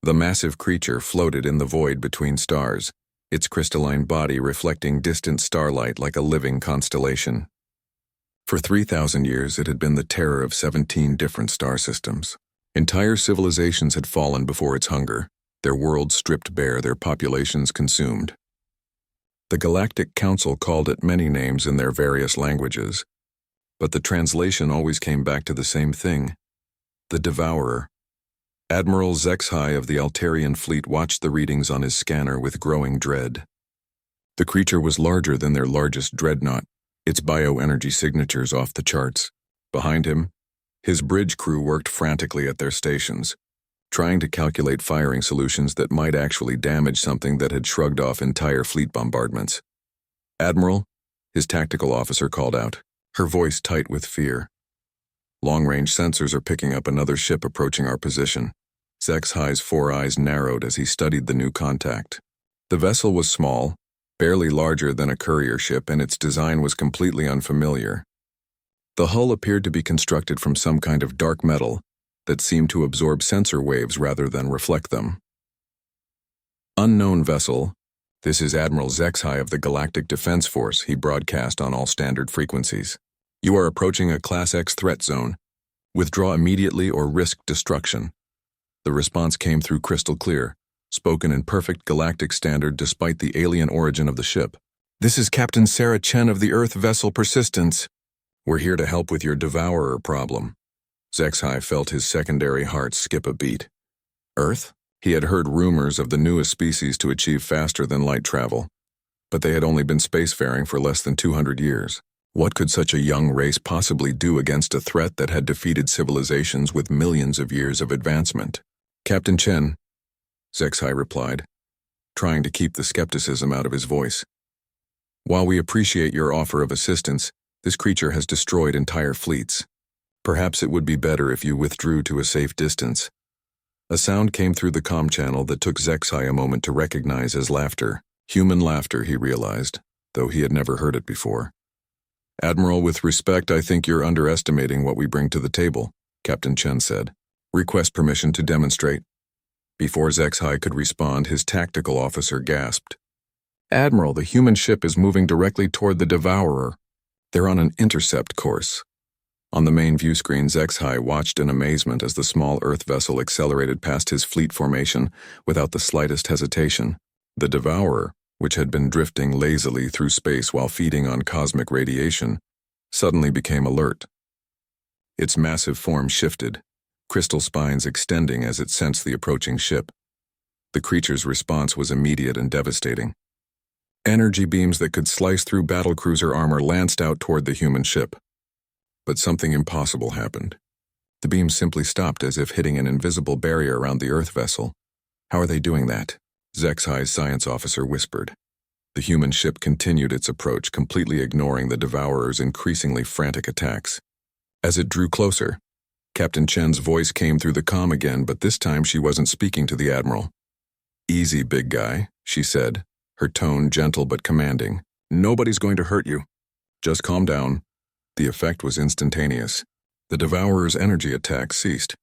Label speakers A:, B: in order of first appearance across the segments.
A: The massive creature floated in the void between stars, its crystalline body reflecting distant starlight like a living constellation. For 3,000 years, it had been the terror of 17 different star systems. Entire civilizations had fallen before its hunger, their worlds stripped bare, their populations consumed. The Galactic Council called it many names in their various languages, but the translation always came back to the same thing: the Devourer. Admiral HFY of the Altarian fleet watched the readings on his scanner with growing dread. The creature was larger than their largest dreadnought, its bioenergy signatures off the charts. Behind him, his bridge crew worked frantically at their stations, trying to calculate firing solutions that might actually damage something that had shrugged off entire fleet bombardments. "Admiral," his tactical officer called out, her voice tight with fear. "Long-range sensors are picking up another ship approaching our position." HFY's four eyes narrowed as he studied the new contact. The vessel was small, barely larger than a courier ship, and its design was completely unfamiliar. The hull appeared to be constructed from some kind of dark metal that seemed to absorb sensor waves rather than reflect them. "Unknown vessel, this is Admiral HFY of the Galactic Defense Force," he broadcast on all standard frequencies. "You are approaching a Class X threat zone. Withdraw immediately or risk destruction." The response came through crystal clear, spoken in perfect galactic standard despite the alien origin of the ship. "This is Captain Sarah Chen of the Earth vessel Persistence. We're here to help with your Devourer problem." HFY felt his secondary heart skip a beat. Earth? He had heard rumors of the newest species to achieve faster than light travel, but they had only been spacefaring for less than 200 years. What could such a young race possibly do against a threat that had defeated civilizations with millions of years of advancement? "Captain Chen," HFY replied, trying to keep the skepticism out of his voice. "While we appreciate your offer of assistance, this creature has destroyed entire fleets. Perhaps it would be better if you withdrew to a safe distance." A sound came through the comm channel that took HFY a moment to recognize as laughter. Human laughter, he realized, though he had never heard it before. "Admiral, with respect, I think you're underestimating what we bring to the table," Captain Chen said. "Request permission to demonstrate." Before HFY could respond, his tactical officer gasped. "Admiral, the human ship is moving directly toward the Devourer. They're on an intercept course." On the main view screen, HFY watched in amazement as the small Earth vessel accelerated past his fleet formation without the slightest hesitation. The Devourer, which had been drifting lazily through space while feeding on cosmic radiation, suddenly became alert. Its massive form shifted, crystal spines extending as it sensed the approaching ship. The creature's response was immediate and devastating. Energy beams that could slice through battlecruiser armor lanced out toward the human ship. But something impossible happened. The beams simply stopped as if hitting an invisible barrier around the Earth vessel. "How are they doing that?" HFY's science officer whispered. The human ship continued its approach, completely ignoring the Devourer's increasingly frantic attacks. As it drew closer, Captain Chen's voice came through the comm again, but this time she wasn't speaking to the Admiral. "Easy, big guy," she said, her tone gentle but commanding. "Nobody's going to hurt you. Just calm down." The effect was instantaneous. The Devourer's energy attack ceased.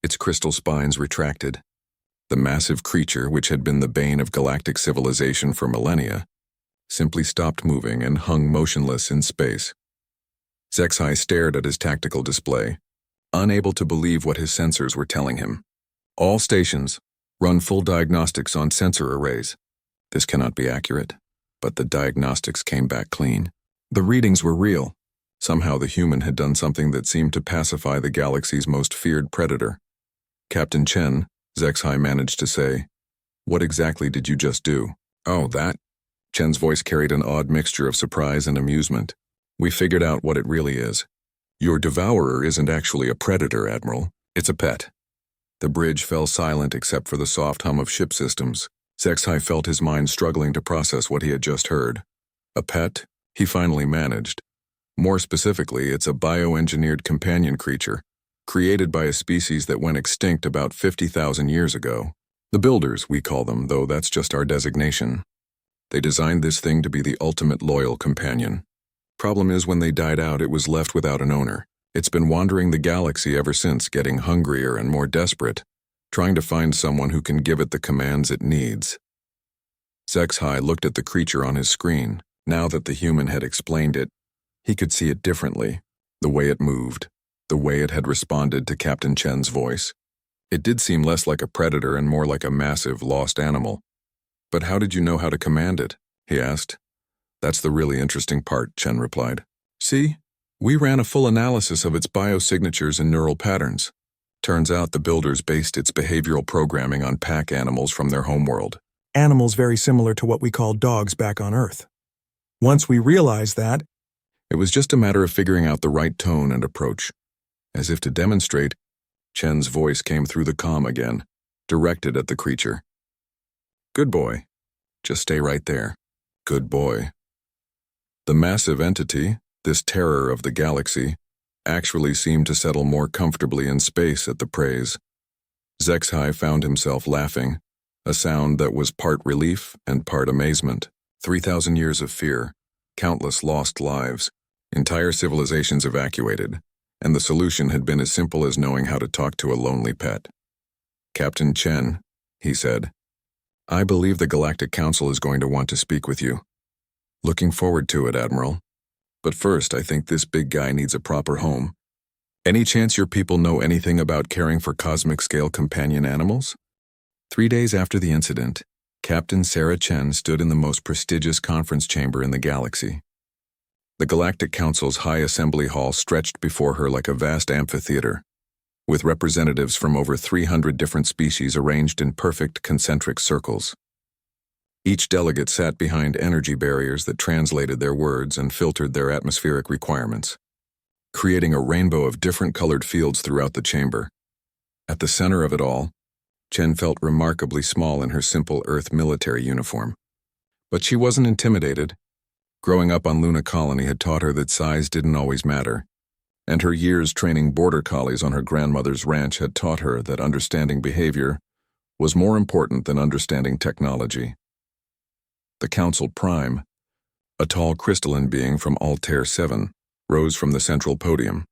A: Its crystal spines retracted. The massive creature, which had been the bane of galactic civilization for millennia, simply stopped moving and hung motionless in space. HFY stared at his tactical display, unable to believe what his sensors were telling him. "All stations, run full diagnostics on sensor arrays." This cannot be accurate, but the diagnostics came back clean. The readings were real. Somehow the human had done something that seemed to pacify the galaxy's most feared predator. "Captain Chen," HFY managed to say, "what exactly did you just do?" "Oh, that?" Chen's voice carried an odd mixture of surprise and amusement. "We figured out what it really is. Your Devourer isn't actually a predator, Admiral. It's a pet." The bridge fell silent except for the soft hum of ship systems. HFY felt his mind struggling to process what he had just heard. "A pet?" he finally managed. "More specifically, it's a bioengineered companion creature, created by a species that went extinct about 50,000 years ago. The Builders, we call them, though that's just our designation. They designed this thing to be the ultimate loyal companion. Problem is, when they died out, it was left without an owner. It's been wandering the galaxy ever since, getting hungrier and more desperate. trying to find someone who can give it the commands it needs. HFY looked at the creature on his screen. Now that the human had explained it, he could see it differently. The way it moved, the way it had responded to Captain Chen's voice. It did seem less like a predator and more like a massive, lost animal. "But how did you know how to command it?" he asked. "That's the really interesting part," Chen replied. "See, we ran a full analysis of its biosignatures and neural patterns. Turns out the builders based its behavioral programming on pack animals from their homeworld.
B: Animals very similar to what we call dogs back on Earth. Once we realized that,
A: It was just a matter of figuring out the right tone and approach." As if to demonstrate, Chen's voice came through the comm again, directed at the creature. "Good boy. Just stay right there. Good boy." The massive entity, this terror of the galaxy, actually seemed to settle more comfortably in space at the praise. HFY found himself laughing, a sound that was part relief and part amazement. 3,000 years of fear, countless lost lives, entire civilizations evacuated, and the solution had been as simple as knowing how to talk to a lonely pet. "Captain Chen," he said, "I believe the Galactic Council is going to want to speak with you." "Looking forward to it, Admiral. But first, I think this big guy needs a proper home. Any chance your people know anything about caring for cosmic-scale companion animals?" 3 days after the incident, Captain Sarah Chen stood in the most prestigious conference chamber in the galaxy. The Galactic Council's high assembly hall stretched before her like a vast amphitheater, with representatives from over 300 different species arranged in perfect concentric circles. Each delegate sat behind energy barriers that translated their words and filtered their atmospheric requirements, creating a rainbow of different colored fields throughout the chamber. At the center of it all, Chen felt remarkably small in her simple Earth military uniform. But she wasn't intimidated. Growing up on Luna Colony had taught her that size didn't always matter, and her years training border collies on her grandmother's ranch had taught her that understanding behavior was more important than understanding technology. The Council Prime, a tall crystalline being from Altair 7, rose from the central podium.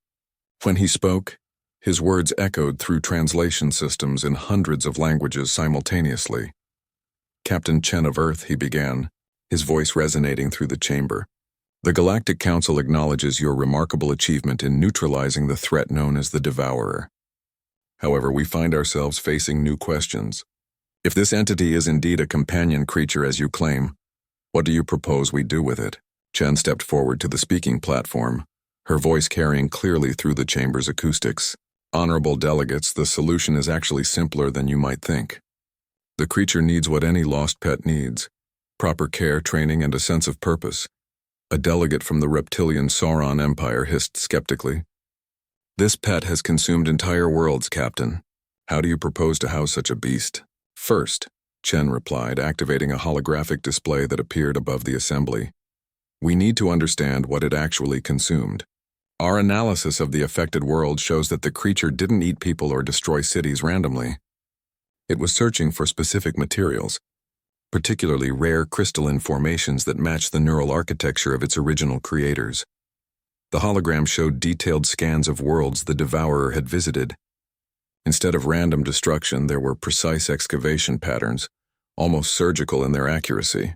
A: When he spoke, his words echoed through translation systems in hundreds of languages simultaneously. "Captain Chen of Earth," he began, his voice resonating through the chamber. "The Galactic Council acknowledges your remarkable achievement in neutralizing the threat known as the Devourer. However, we find ourselves facing new questions. If this entity is indeed a companion creature as you claim, what do you propose we do with it?" Chen stepped forward to the speaking platform, her voice carrying clearly through the chamber's acoustics. "Honorable delegates, the solution is actually simpler than you might think. The creature needs what any lost pet needs: proper care, training, and a sense of purpose." A delegate from the reptilian Sauron Empire hissed skeptically. "This pet has consumed entire worlds, Captain. How do you propose to house such a beast?" "First," Chen replied, activating a holographic display that appeared above the assembly, "we need to understand what it actually consumed. Our analysis of the affected world shows that the creature didn't eat people or destroy cities randomly. It was searching for specific materials, particularly rare crystalline formations that match the neural architecture of its original creators. The hologram showed detailed scans of worlds the Devourer had visited. Instead of random destruction, there were precise excavation patterns, almost surgical in their accuracy.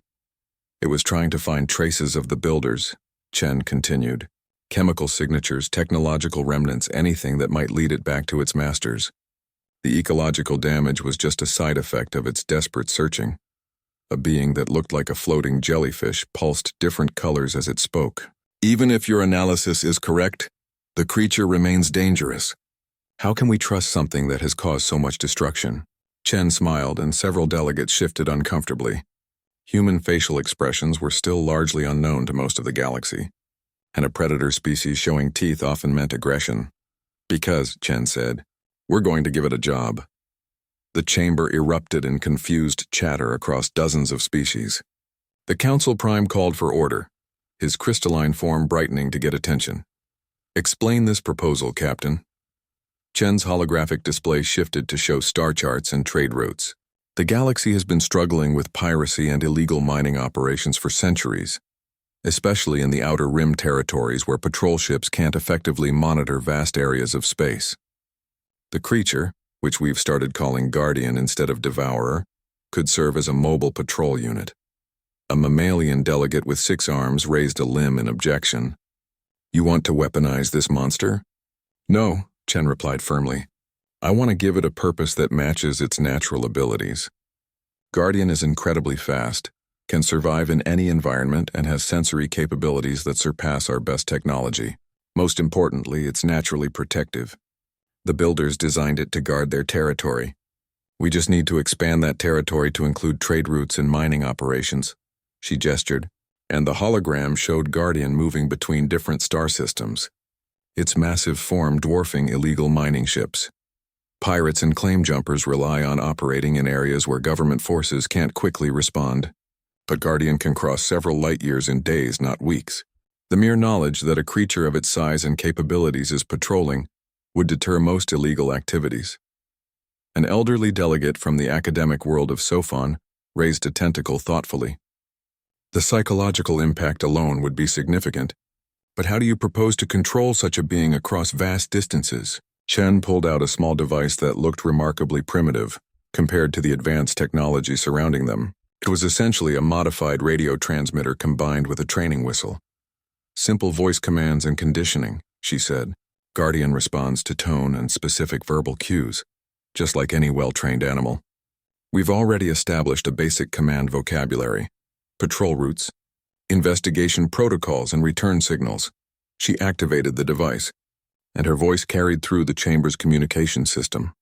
A: It was trying to find traces of the builders," Chen continued. "Chemical signatures, technological remnants, anything that might lead it back to its masters. The ecological damage was just a side effect of its desperate searching. A being that looked like a floating jellyfish pulsed different colors as it spoke. Even if your analysis is correct, the creature remains dangerous. How can we trust something that has caused so much destruction?" Chen smiled, and several delegates shifted uncomfortably. Human facial expressions were still largely unknown to most of the galaxy, and a predator species showing teeth often meant aggression. "Because," Chen said, "we're going to give it a job." The chamber erupted in confused chatter across dozens of species. The Council Prime called for order, his crystalline form brightening to get attention. "Explain this proposal, Captain." Chen's holographic display shifted to show star charts and trade routes. The galaxy has been struggling with piracy and illegal mining operations for centuries, especially in the outer rim territories where patrol ships can't effectively monitor vast areas of space. The creature, which we've started calling Guardian instead of Devourer, could serve as a mobile patrol unit. A mammalian delegate with 6 arms raised a limb in objection. You want to weaponize this monster? No, Chen replied firmly. I want to give it a purpose that matches its natural abilities. Guardian is incredibly fast, can survive in any environment, and has sensory capabilities that surpass our best technology. Most importantly, it's naturally protective. The builders designed it to guard their territory. We just need to expand that territory to include trade routes and mining operations. She gestured, and the hologram showed Guardian moving between different star systems, its massive form dwarfing illegal mining ships. Pirates and claim jumpers rely on operating in areas where government forces can't quickly respond. But Guardian can cross several light years in days, not weeks. The mere knowledge that a creature of its size and capabilities is patrolling would deter most illegal activities. An elderly delegate from the academic world of Sophon raised a tentacle thoughtfully. The psychological impact alone would be significant, but how do you propose to control such a being across vast distances? Chen pulled out a small device that looked remarkably primitive compared to the advanced technology surrounding them. It was essentially a modified radio transmitter combined with a training whistle. Simple voice commands and conditioning, she said. Guardian responds to tone and specific verbal cues, just like any well-trained animal. We've already established a basic command vocabulary, patrol routes, investigation protocols, and return signals. She activated the device, and her voice carried through the chamber's communication system.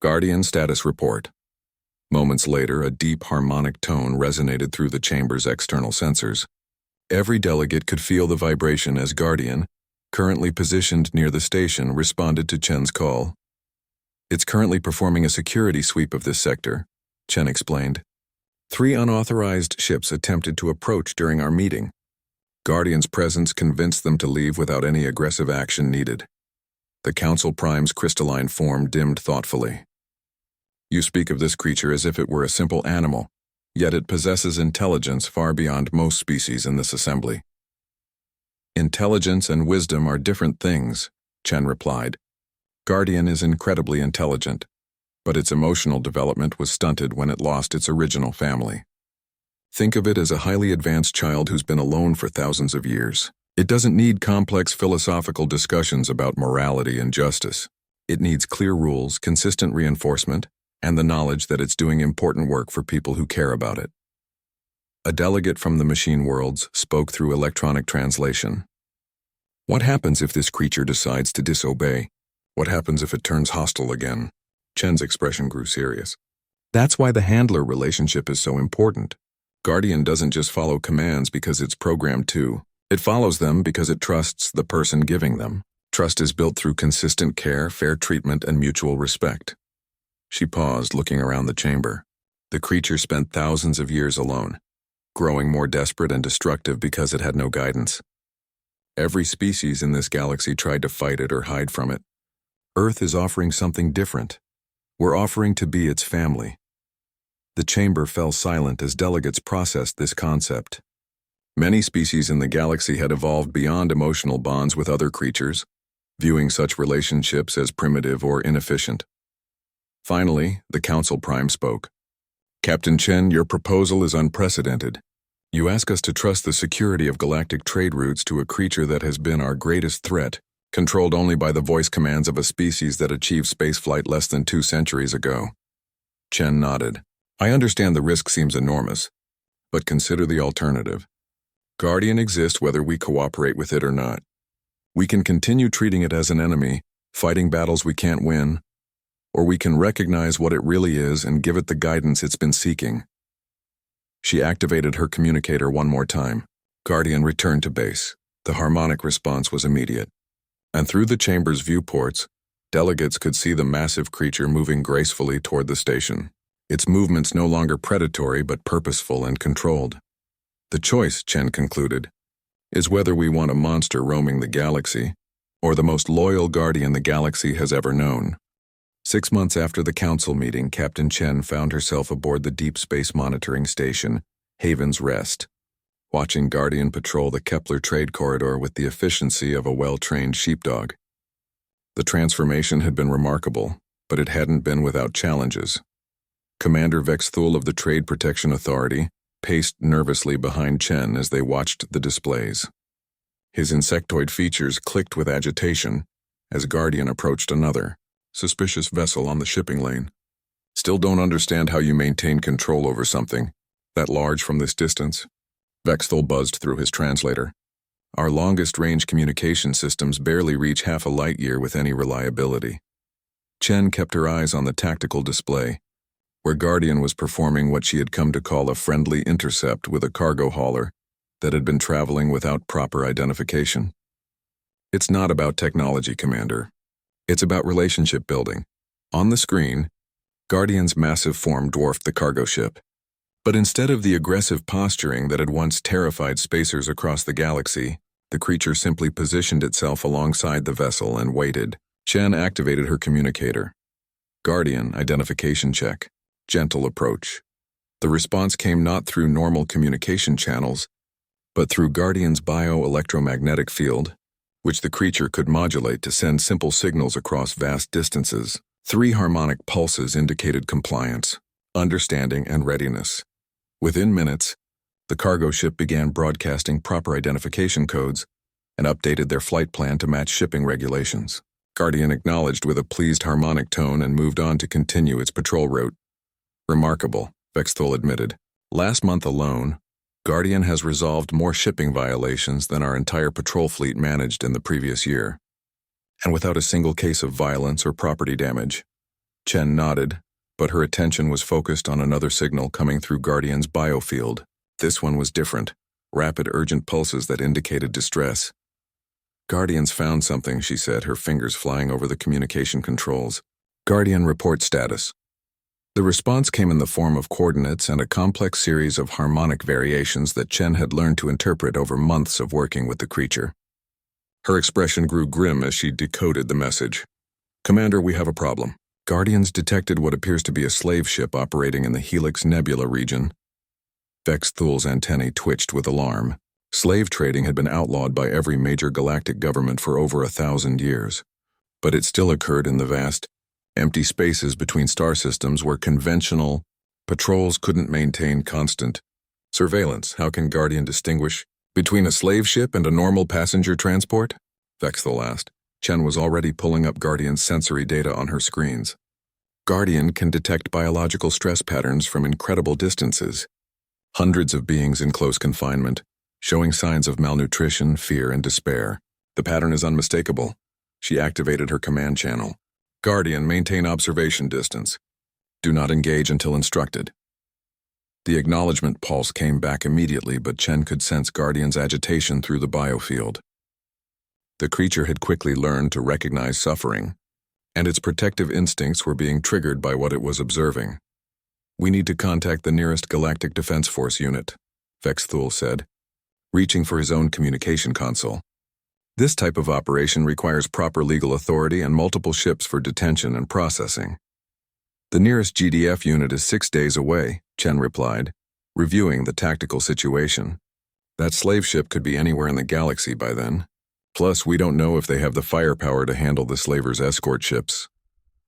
A: Guardian status report. Moments later, a deep harmonic tone resonated through the chamber's external sensors. Every delegate could feel the vibration as Guardian, currently positioned near the station, responded to Chen's call. It's currently performing a security sweep of this sector, Chen explained. 3 unauthorized ships attempted to approach during our meeting. Guardian's presence convinced them to leave without any aggressive action needed. The Council Prime's crystalline form dimmed thoughtfully. You speak of this creature as if it were a simple animal, yet it possesses intelligence far beyond most species in this assembly. Intelligence and wisdom are different things, Chen replied. Guardian is incredibly intelligent, but its emotional development was stunted when it lost its original family. Think of it as a highly advanced child who's been alone for thousands of years. It doesn't need complex philosophical discussions about morality and justice. It needs clear rules, consistent reinforcement, and the knowledge that it's doing important work for people who care about it. A delegate from the machine worlds spoke through electronic translation. What happens if this creature decides to disobey? What happens if it turns hostile again? Chen's expression grew serious. That's why the handler relationship is so important. Guardian doesn't just follow commands because it's programmed to. It follows them because it trusts the person giving them. Trust is built through consistent care, fair treatment, and mutual respect. She paused, looking around the chamber. The creature spent thousands of years alone, growing more desperate and destructive because it had no guidance. Every species in this galaxy tried to fight it or hide from it. Earth is offering something different. We're offering to be its family. The chamber fell silent as delegates processed this concept. Many species in the galaxy had evolved beyond emotional bonds with other creatures, viewing such relationships as primitive or inefficient. Finally, the Council Prime spoke. Captain Chen, your proposal is unprecedented. You ask us to trust the security of galactic trade routes to a creature that has been our greatest threat, controlled only by the voice commands of a species that achieved spaceflight less than 2 centuries ago. Chen nodded. I understand the risk seems enormous, but consider the alternative. Guardian exists whether we cooperate with it or not. We can continue treating it as an enemy, fighting battles we can't win, or we can recognize what it really is and give it the guidance it's been seeking. She activated her communicator one more time. Guardian returned to base. The harmonic response was immediate. And through the chamber's viewports, delegates could see the massive creature moving gracefully toward the station. Its movements no longer predatory but purposeful and controlled. The choice, Chen concluded, is whether we want a monster roaming the galaxy or the most loyal guardian the galaxy has ever known. 6 months after the council meeting, Captain Chen found herself aboard the Deep Space Monitoring Station, Haven's Rest, watching Guardian patrol the Kepler trade corridor with the efficiency of a well-trained sheepdog. The transformation had been remarkable, but it hadn't been without challenges. Commander Vexthul of the Trade Protection Authority paced nervously behind Chen as they watched the displays. His insectoid features clicked with agitation as Guardian approached another, suspicious vessel on the shipping lane. "Still don't understand how you maintain control over something that large from this distance?" Vexthul buzzed through his translator. "Our longest-range communication systems barely reach half a light-year with any reliability." Chen kept her eyes on the tactical display, where Guardian was performing what she had come to call a friendly intercept with a cargo hauler that had been traveling without proper identification. "It's not about technology, Commander. It's about relationship building." On the screen, Guardian's massive form dwarfed the cargo ship. But instead of the aggressive posturing that had once terrified spacers across the galaxy, the creature simply positioned itself alongside the vessel and waited. Chen activated her communicator. "Guardian, identification check. Gentle approach." The response came not through normal communication channels, but through Guardian's bioelectromagnetic field, which the creature could modulate to send simple signals across vast distances. 3 harmonic pulses indicated compliance, understanding, and readiness. Within minutes, the cargo ship began broadcasting proper identification codes and updated their flight plan to match shipping regulations. Guardian acknowledged with a pleased harmonic tone and moved on to continue its patrol route. "Remarkable," Vexthul admitted. "Last month alone, Guardian has resolved more shipping violations than our entire patrol fleet managed in the previous year, and without a single case of violence or property damage." Chen nodded, but her attention was focused on another signal coming through Guardian's biofield. This one was different, rapid urgent pulses that indicated distress. "Guardian's found something," she said, her fingers flying over the communication controls. "Guardian, report status." The response came in the form of coordinates and a complex series of harmonic variations that Chen had learned to interpret over months of working with the creature. Her expression grew grim as she decoded the message. "Commander, we have a problem. Guardians detected what appears to be a slave ship operating in the Helix Nebula region." Vexthul's antennae twitched with alarm. Slave trading had been outlawed by every major galactic government for over 1,000 years, but it still occurred in the vast, empty spaces between star systems where conventional patrols couldn't maintain constant surveillance. "How can Guardian distinguish between a slave ship and a normal passenger transport?" Vexthul asked. Chen was already pulling up Guardian's sensory data on her screens. "Guardian can detect biological stress patterns from incredible distances. Hundreds of beings in close confinement, showing signs of malnutrition, fear, and despair. The pattern is unmistakable." She activated her command channel. "Guardian, maintain observation distance. Do not engage until instructed." The acknowledgement pulse came back immediately, but Chen could sense Guardian's agitation through the biofield. The creature had quickly learned to recognize suffering, and its protective instincts were being triggered by what it was observing. "We need to contact the nearest Galactic Defense Force unit," Vexthul said, reaching for his own communication console. "This type of operation requires proper legal authority and multiple ships for detention and processing." "The nearest GDF unit is 6 days away," Chen replied, reviewing the tactical situation. "That slave ship could be anywhere in the galaxy by then. Plus, we don't know if they have the firepower to handle the slavers' escort ships."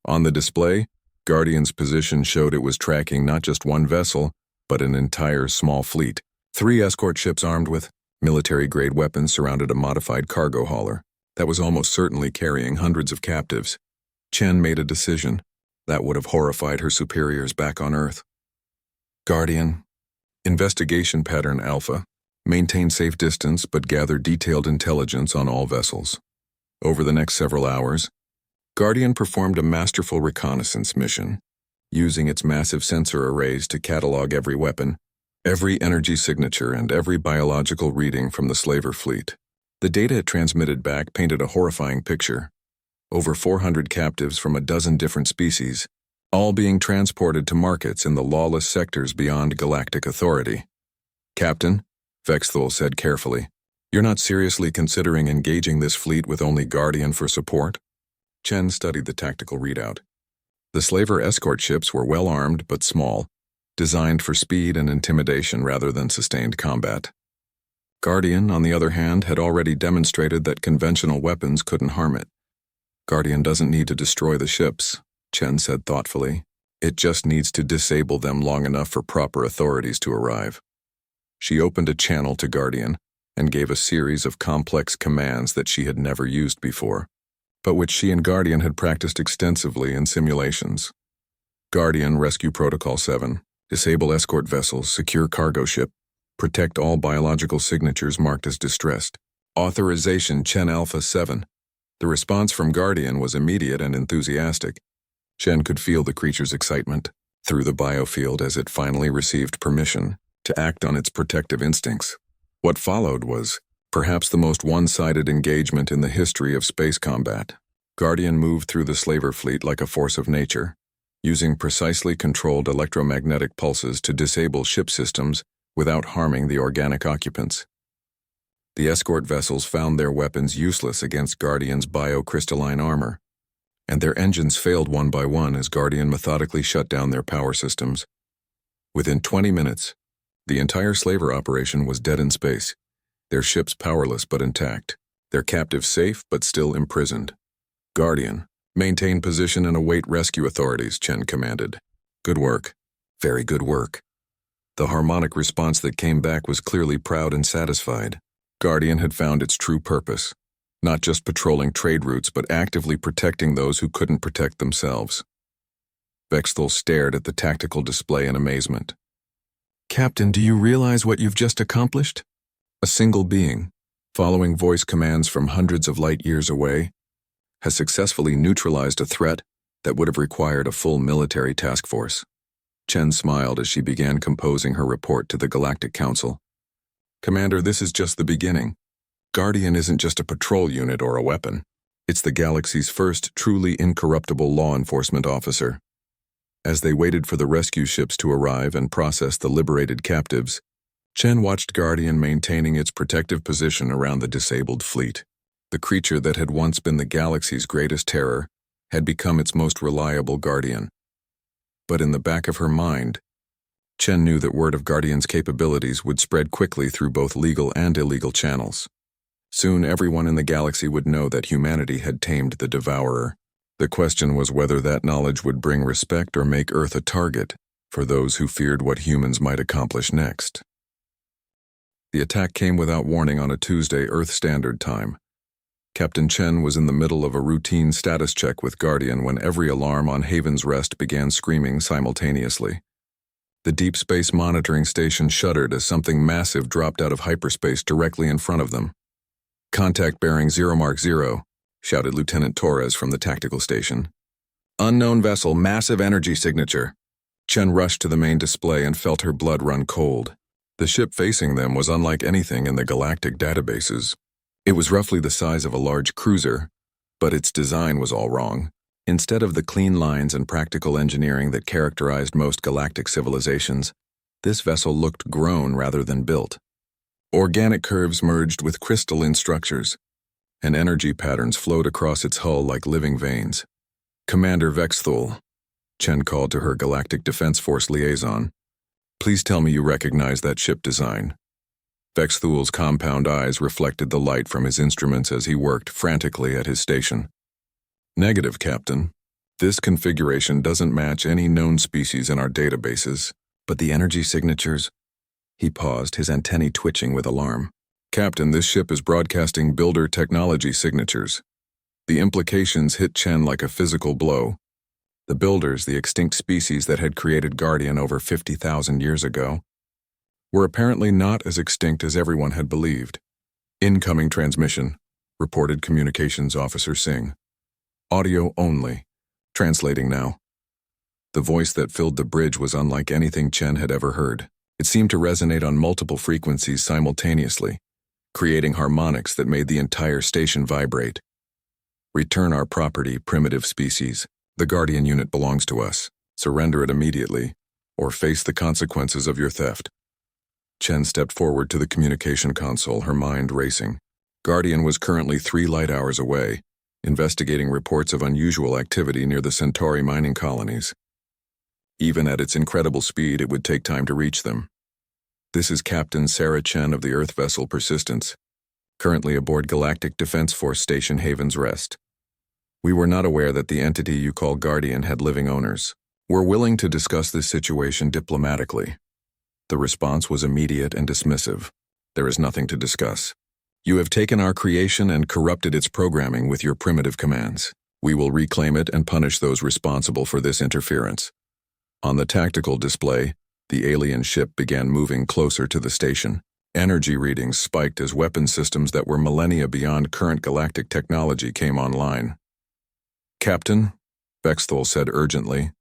A: On the display, Guardian's position showed it was tracking not just one vessel, but an entire small fleet. 3 escort ships armed with military-grade weapons surrounded a modified cargo hauler that was almost certainly carrying hundreds of captives. Chen made a decision that would have horrified her superiors back on Earth. "Guardian, investigation pattern Alpha. Maintain safe distance but gather detailed intelligence on all vessels." Over the next several hours, Guardian performed a masterful reconnaissance mission, using its massive sensor arrays to catalog every weapon, every energy signature, and every biological reading from the slaver fleet. The data it transmitted back painted a horrifying picture. Over 400 captives from a dozen different species, all being transported to markets in the lawless sectors beyond galactic authority. "Captain," Vexthul said carefully, "you're not seriously considering engaging this fleet with only Guardian for support?" Chen studied the tactical readout. The slaver escort ships were well armed but small, designed for speed and intimidation rather than sustained combat. Guardian, on the other hand, had already demonstrated that conventional weapons couldn't harm it. "Guardian doesn't need to destroy the ships, Chen said thoughtfully. It just needs to disable them long enough for proper authorities to arrive. She opened a channel to Guardian and gave a series of complex commands that she had never used before, but which she and Guardian had practiced extensively in simulations. Guardian, Rescue Protocol 7, disable escort vessels, secure cargo ship, protect all biological signatures marked as distressed. Authorization TaleHFY 7. The response from Guardian was immediate and enthusiastic. Chen could feel the creature's excitement through the biofield as it finally received permission to act on its protective instincts. What followed was perhaps the most one-sided engagement in the history of space combat. Guardian moved through the slaver fleet like a force of nature, using precisely controlled electromagnetic pulses to disable ship systems without harming the organic occupants. The escort vessels found their weapons useless against Guardian's biocrystalline armor, and their engines failed one by one as Guardian methodically shut down their power systems. Within 20 minutes, the entire slaver operation was dead in space, their ships powerless but intact, their captives safe but still imprisoned. Guardian, maintain position and await rescue authorities, Chen commanded. Good work. Very good work. The harmonic response that came back was clearly proud and satisfied. Guardian had found its true purpose, not just patrolling trade routes but actively protecting those who couldn't protect themselves. Vexthul stared at the tactical display in amazement. Captain, do you realize what you've just accomplished? A single being, following voice commands from hundreds of light years away, has successfully neutralized a threat that would have required a full military task force. Chen smiled as she began composing her report to the Galactic Council. Commander, this is just the beginning. Guardian isn't just a patrol unit or a weapon. It's the galaxy's first truly incorruptible law enforcement officer. As they waited for the rescue ships to arrive and process the liberated captives, Chen watched Guardian maintaining its protective position around the disabled fleet. The creature that had once been the galaxy's greatest terror had become its most reliable guardian. But in the back of her mind, Chen knew that word of Guardian's capabilities would spread quickly through both legal and illegal channels. Soon everyone in the galaxy would know that humanity had tamed the Devourer. The question was whether that knowledge would bring respect or make Earth a target for those who feared what humans might accomplish next. The attack came without warning on a Tuesday Earth Standard Time. Captain Chen was in the middle of a routine status check with Guardian when every alarm on Haven's Rest began screaming simultaneously. The Deep Space Monitoring Station shuddered as something massive dropped out of hyperspace directly in front of them. Contact bearing 0 shouted Lieutenant Torres from the tactical station. Unknown vessel, massive energy signature. Chen rushed to the main display and felt her blood run cold. The ship facing them was unlike anything in the Galactic databases. It was roughly the size of a large cruiser, but its design was all wrong. Instead of the clean lines and practical engineering that characterized most galactic civilizations, this vessel looked grown rather than built. Organic curves merged with crystalline structures, and energy patterns flowed across its hull like living veins. Commander Vexthul, Chen called to her Galactic Defense Force liaison. Please tell me you recognize that ship design. Vexthul's compound eyes reflected the light from his instruments as he worked frantically at his station. Negative, Captain. This configuration doesn't match any known species in our databases, but the energy signatures... He paused, his antennae twitching with alarm. Captain, this ship is broadcasting builder technology signatures. The implications hit Chen like a physical blow. The builders, the extinct species that had created Guardian over 50,000 years ago, were apparently not as extinct as everyone had believed. Incoming transmission, reported Communications Officer Singh. Audio only. Translating now. The voice that filled the bridge was unlike anything Chen had ever heard. It seemed to resonate on multiple frequencies simultaneously, creating harmonics that made the entire station vibrate. Return our property, primitive species. The Guardian unit belongs to us. Surrender it immediately, or face the consequences of your theft. Chen stepped forward to the communication console, her mind racing. Guardian was currently 3 light hours away, investigating reports of unusual activity near the Centauri mining colonies. Even at its incredible speed, it would take time to reach them. This is Captain Sarah Chen of the Earth vessel Persistence, currently aboard Galactic Defense Force Station Haven's Rest. We were not aware that the entity you call Guardian had living owners. We're willing to discuss this situation diplomatically. The response was immediate and dismissive. There is nothing to discuss. You have taken our creation and corrupted its programming with your primitive commands. We will reclaim it and punish those responsible for this interference. On the tactical display, the alien ship began moving closer to the station. Energy readings spiked as weapon systems that were millennia beyond current galactic technology came online. "Captain," Bexthal said urgently,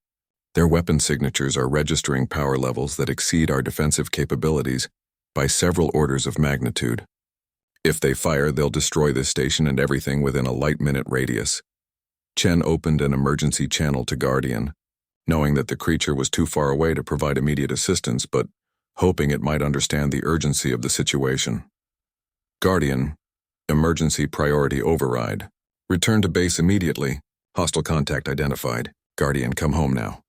A: "their weapon signatures are registering power levels that exceed our defensive capabilities by several orders of magnitude. If they fire, they'll destroy this station and everything within a light-minute radius." Chen opened an emergency channel to Guardian, knowing that the creature was too far away to provide immediate assistance, but hoping it might understand the urgency of the situation. "Guardian, emergency priority override. Return to base immediately. Hostile contact identified. Guardian, come home now."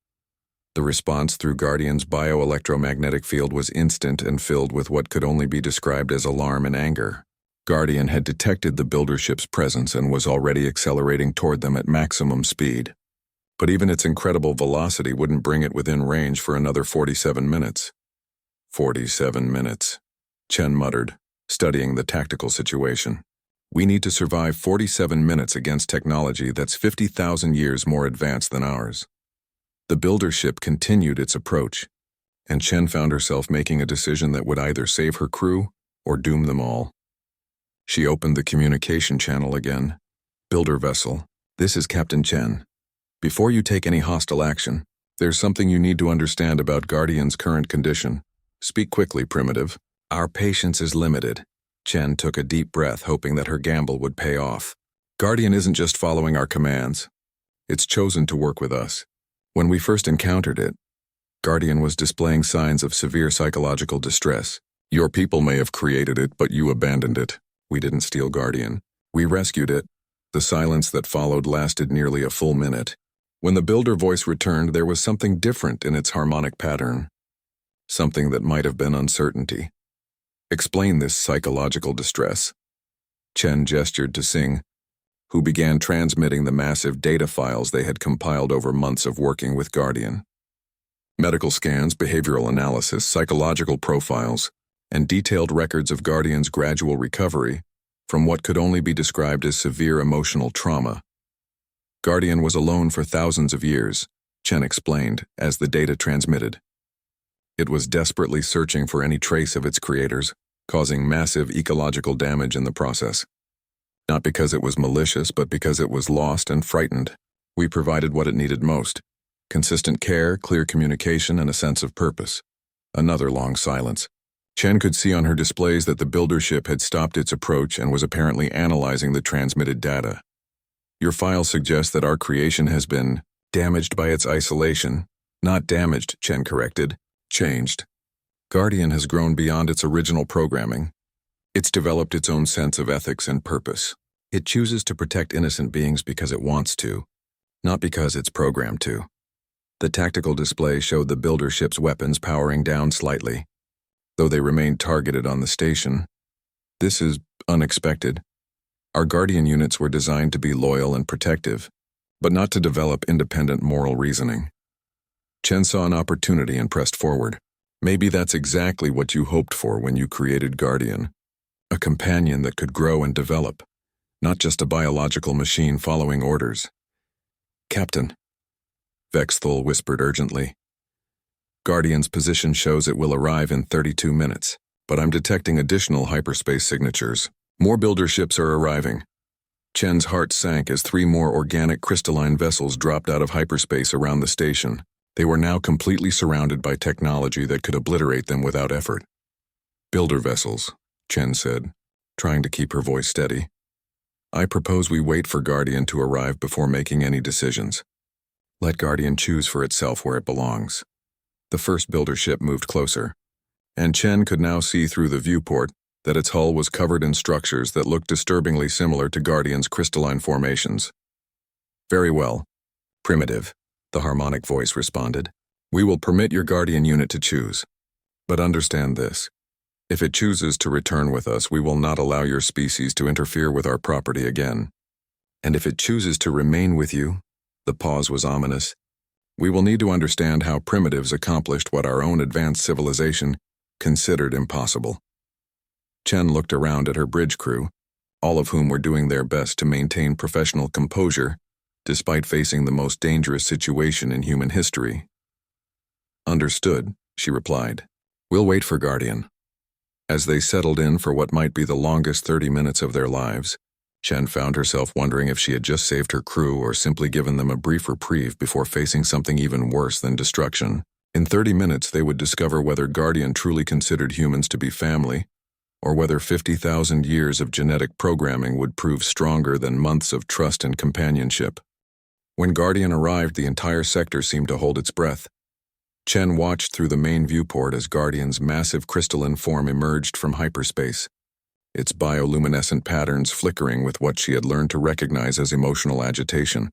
A: The response through Guardian's bioelectromagnetic field was instant and filled with what could only be described as alarm and anger. Guardian had detected the builder ship's presence and was already accelerating toward them at maximum speed. But even its incredible velocity wouldn't bring it within range for another 47 minutes. 47 minutes, Chen muttered, studying the tactical situation. "We need to survive 47 minutes against technology that's 50,000 years more advanced than ours." The builder ship continued its approach, and Chen found herself making a decision that would either save her crew or doom them all. She opened the communication channel again. "Builder vessel, this is Captain Chen. Before you take any hostile action, there's something you need to understand about Guardian's current condition. Speak quickly, primitive. Our patience is limited." Chen took a deep breath, hoping that her gamble would pay off. "Guardian isn't just following our commands. It's chosen to work with us. When we first encountered it, Guardian was displaying signs of severe psychological distress. Your people may have created it, but you abandoned it. We didn't steal Guardian. We rescued it." The silence that followed lasted nearly a full minute. When the builder voice returned, there was something different in its harmonic pattern. Something that might have been uncertainty. "Explain this psychological distress." Chen gestured to Singh, who began transmitting the massive data files they had compiled over months of working with Guardian. Medical scans, behavioral analysis, psychological profiles, and detailed records of Guardian's gradual recovery from what could only be described as severe emotional trauma. Guardian was alone for thousands of years, Chen explained, as the data transmitted. It was desperately searching for any trace of its creators, causing massive ecological damage in the process. Not because it was malicious, but because it was lost and frightened. We provided what it needed most: consistent care, clear communication, and a sense of purpose. Another long silence. Chen could see on her displays that the builder ship had stopped its approach and was apparently analyzing the transmitted data. "Your file suggests that our creation has been damaged by its isolation." "Not damaged," Chen corrected. "Changed. Guardian has grown beyond its original programming. It's developed its own sense of ethics and purpose. It chooses to protect innocent beings because it wants to, not because it's programmed to." The tactical display showed the builder ship's weapons powering down slightly, though they remained targeted on the station. "This is unexpected. Our Guardian units were designed to be loyal and protective, but not to develop independent moral reasoning." Chen saw an opportunity and pressed forward. "Maybe that's exactly what you hoped for when you created Guardian. A companion that could grow and develop, not just a biological machine following orders." "Captain," Vexthal whispered urgently, "Guardian's position shows it will arrive in 32 minutes, but I'm detecting additional hyperspace signatures. More builder ships are arriving." Chen's heart sank as 3 more organic crystalline vessels dropped out of hyperspace around the station. They were now completely surrounded by technology that could obliterate them without effort. "Builder vessels," Chen said, trying to keep her voice steady. "I propose we wait for Guardian to arrive before making any decisions. Let Guardian choose for itself where it belongs." The first builder ship moved closer, and Chen could now see through the viewport that its hull was covered in structures that looked disturbingly similar to Guardian's crystalline formations. "Very well, primitive," the harmonic voice responded. "We will permit your Guardian unit to choose. But understand this. If it chooses to return with us, we will not allow your species to interfere with our property again." And if it chooses to remain with you, the pause was ominous, we will need to understand how primitives accomplished what our own advanced civilization considered impossible. Chen looked around at her bridge crew, all of whom were doing their best to maintain professional composure despite facing the most dangerous situation in human history. Understood, she replied. We'll wait for Guardian. As they settled in for what might be the longest 30 minutes of their lives, Chen found herself wondering if she had just saved her crew or simply given them a brief reprieve before facing something even worse than destruction. In 30 minutes, they would discover whether Guardian truly considered humans to be family, or whether 50,000 years of genetic programming would prove stronger than months of trust and companionship. When Guardian arrived, the entire sector seemed to hold its breath. Chen watched through the main viewport as Guardian's massive crystalline form emerged from hyperspace, its bioluminescent patterns flickering with what she had learned to recognize as emotional agitation.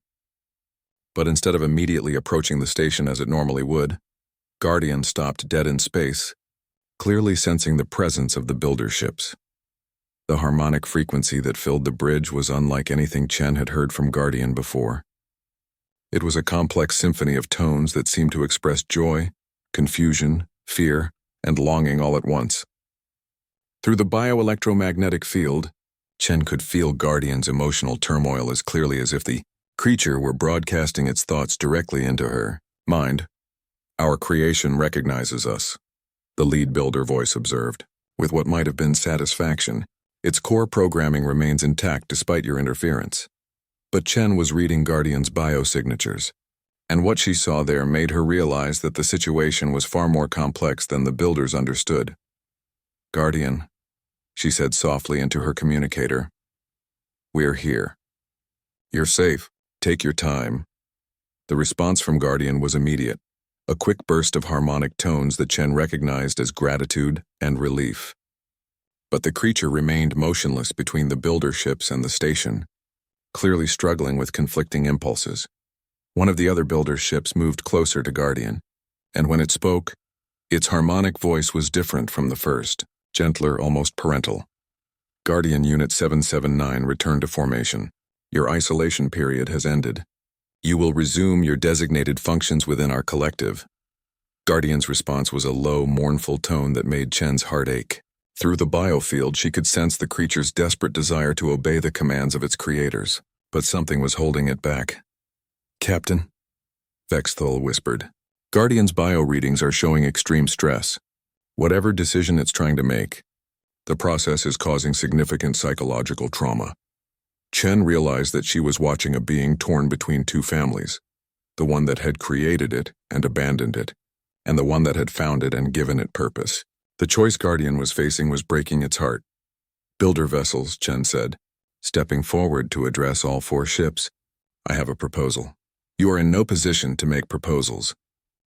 A: But instead of immediately approaching the station as it normally would, Guardian stopped dead in space, clearly sensing the presence of the builder ships. The harmonic frequency that filled the bridge was unlike anything Chen had heard from Guardian before. It was a complex symphony of tones that seemed to express joy, confusion, fear, and longing all at once. Through the bioelectromagnetic field, Chen could feel Guardian's emotional turmoil as clearly as if the creature were broadcasting its thoughts directly into her mind. Our creation recognizes us, the lead builder voice observed. With what might have been satisfaction, its core programming remains intact despite your interference. But Chen was reading Guardian's biosignatures, and what she saw there made her realize that the situation was far more complex than the builders understood. Guardian, she said softly into her communicator. We're here. You're safe. Take your time. The response from Guardian was immediate, a quick burst of harmonic tones that Chen recognized as gratitude and relief. But the creature remained motionless between the builder ships and the station, clearly struggling with conflicting impulses. One of the other builder's ships moved closer to Guardian, and when it spoke, its harmonic voice was different from the first, gentler, almost parental. Guardian Unit 779 returned to formation. Your isolation period has ended. You will resume your designated functions within our collective. Guardian's response was a low, mournful tone that made Chen's heart ache. Through the biofield, she could sense the creature's desperate desire to obey the commands of its creators, but something was holding it back. Captain, Vexthul whispered. Guardian's bio readings are showing extreme stress. Whatever decision it's trying to make, the process is causing significant psychological trauma. Chen realized that she was watching a being torn between two families, the one that had created it and abandoned it, and the one that had found it and given it purpose. The choice Guardian was facing was breaking its heart. Builder vessels, Chen said, stepping forward to address all 4 ships. I have a proposal. You are in no position to make proposals.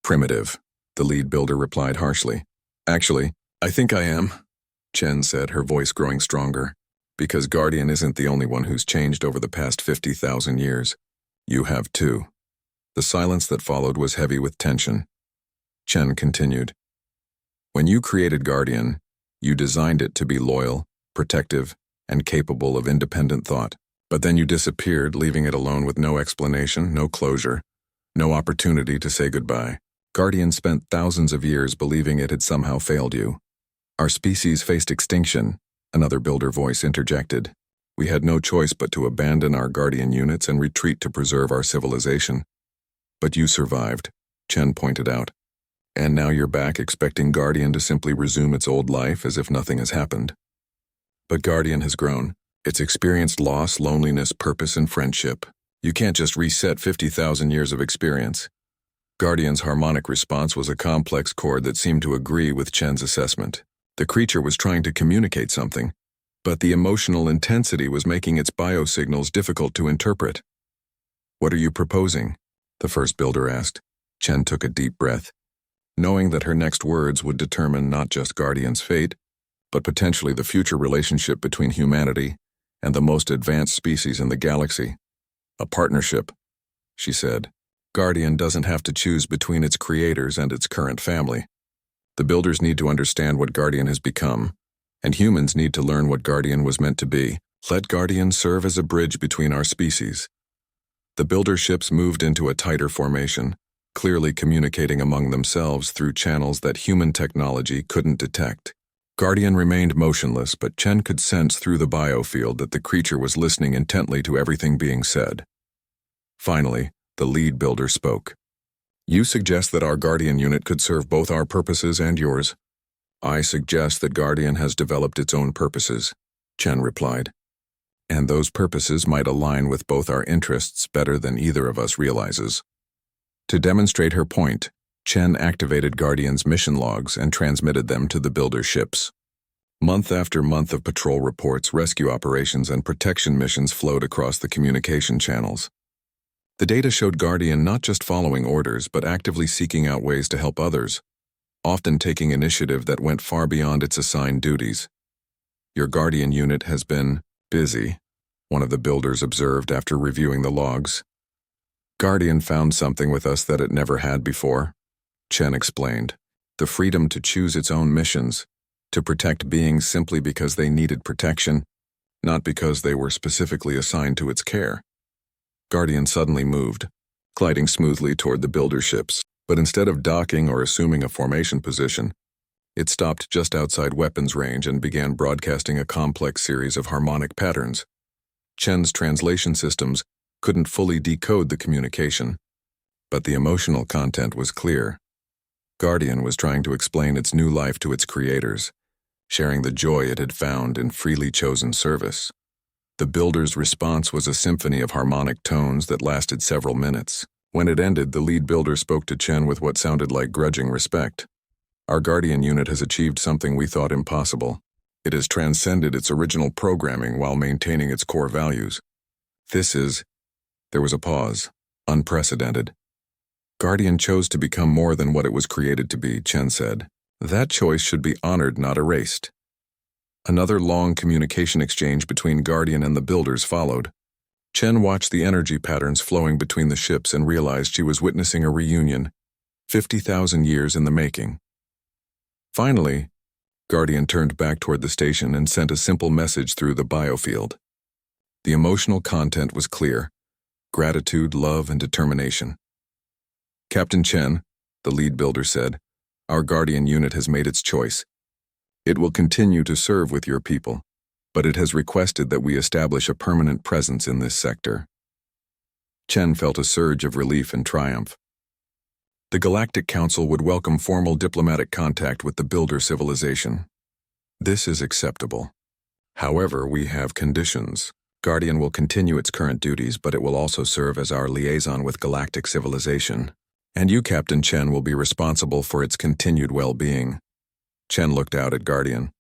A: Primitive, the lead builder replied harshly. Actually, I think I am, Chen said, her voice growing stronger, because Guardian isn't the only one who's changed over the past 50,000 years. You have too. The silence that followed was heavy with tension. Chen continued. When you created Guardian, you designed it to be loyal, protective, and capable of independent thought. But then you disappeared, leaving it alone with no explanation, no closure, no opportunity to say goodbye. Guardian spent thousands of years believing it had somehow failed you. Our species faced extinction, another builder voice interjected. We had no choice but to abandon our Guardian units and retreat to preserve our civilization. But you survived, Chen pointed out. And now you're back expecting Guardian to simply resume its old life as if nothing has happened. But Guardian has grown. It's experienced loss, loneliness, purpose, and friendship. You can't just reset 50,000 years of experience. Guardian's harmonic response was a complex chord that seemed to agree with Chen's assessment. The creature was trying to communicate something, but the emotional intensity was making its biosignals difficult to interpret. What are you proposing? The first builder asked. Chen took a deep breath, knowing that her next words would determine not just Guardian's fate, but potentially the future relationship between humanity and the most advanced species in the galaxy. A partnership, she said. Guardian doesn't have to choose between its creators and its current family. The builders need to understand what Guardian has become, and humans need to learn what Guardian was meant to be. Let Guardian serve as a bridge between our species. The builder ships moved into a tighter formation, clearly communicating among themselves through channels that human technology couldn't detect. Guardian remained motionless, but Chen could sense through the biofield that the creature was listening intently to everything being said. Finally, the lead builder spoke. You suggest that our Guardian unit could serve both our purposes and yours. I suggest that Guardian has developed its own purposes, Chen replied. And those purposes might align with both our interests better than either of us realizes. To demonstrate her point, Chen activated Guardian's mission logs and transmitted them to the builder ships. Month after month of patrol reports, rescue operations, and protection missions flowed across the communication channels. The data showed Guardian not just following orders but actively seeking out ways to help others, often taking initiative that went far beyond its assigned duties. Your Guardian unit has been busy, one of the builders observed after reviewing the logs. Guardian found something with us that it never had before, Chen explained. The freedom to choose its own missions, to protect beings simply because they needed protection, not because they were specifically assigned to its care. Guardian suddenly moved, gliding smoothly toward the builder ships, but instead of docking or assuming a formation position, it stopped just outside weapons range and began broadcasting a complex series of harmonic patterns. Chen's translation systems couldn't fully decode the communication, but the emotional content was clear. Guardian was trying to explain its new life to its creators, sharing the joy it had found in freely chosen service. The builder's response was a symphony of harmonic tones that lasted several minutes. When it ended, the lead builder spoke to Chen with what sounded like grudging respect. Our Guardian unit has achieved something we thought impossible. It has transcended its original programming while maintaining its core values. There was a pause, unprecedented. Guardian chose to become more than what it was created to be, Chen said. That choice should be honored, not erased. Another long communication exchange between Guardian and the builders followed. Chen watched the energy patterns flowing between the ships and realized she was witnessing a reunion, 50,000 years in the making. Finally, Guardian turned back toward the station and sent a simple message through the biofield. The emotional content was clear: gratitude, love, and determination. Captain Chen, the lead builder said, our Guardian unit has made its choice. It will continue to serve with your people, but it has requested that we establish a permanent presence in this sector. Chen felt a surge of relief and triumph. The Galactic Council would welcome formal diplomatic contact with the builder civilization. This is acceptable. However, we have conditions. Guardian will continue its current duties, but it will also serve as our liaison with Galactic civilization. And you, Captain Chen, will be responsible for its continued well-being. Chen looked out at Guardian,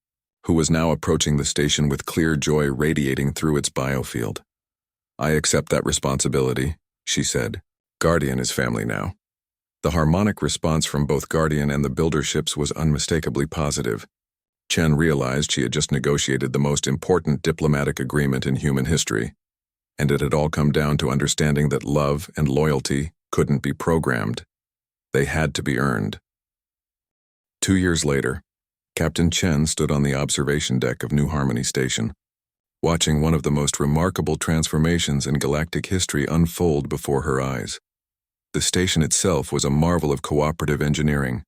A: who was now approaching the station with clear joy radiating through its biofield. I accept that responsibility, she said. Guardian is family now. The harmonic response from both Guardian and the builder ships was unmistakably positive. Chen realized she had just negotiated the most important diplomatic agreement in human history, and it had all come down to understanding that love and loyalty couldn't be programmed. They had to be earned. 2 years later, Captain Chen stood on the observation deck of New Harmony Station, watching one of the most remarkable transformations in galactic history unfold before her eyes. The station itself was a marvel of cooperative engineering,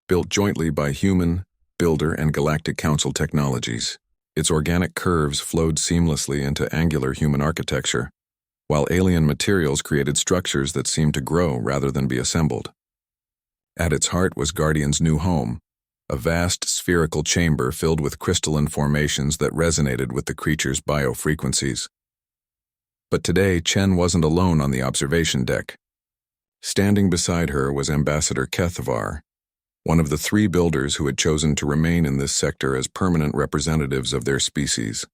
A: built jointly by human, builder, and Galactic Council technologies. Its organic curves flowed seamlessly into angular human architecture, while alien materials created structures that seemed to grow rather than be assembled. At its heart was Guardian's new home, a vast spherical chamber filled with crystalline formations that resonated with the creature's biofrequencies. But today, Chen wasn't alone on the observation deck. Standing beside her was Ambassador TaleHFY, one of the 3 builders who had chosen to remain in this sector as permanent representatives of their species.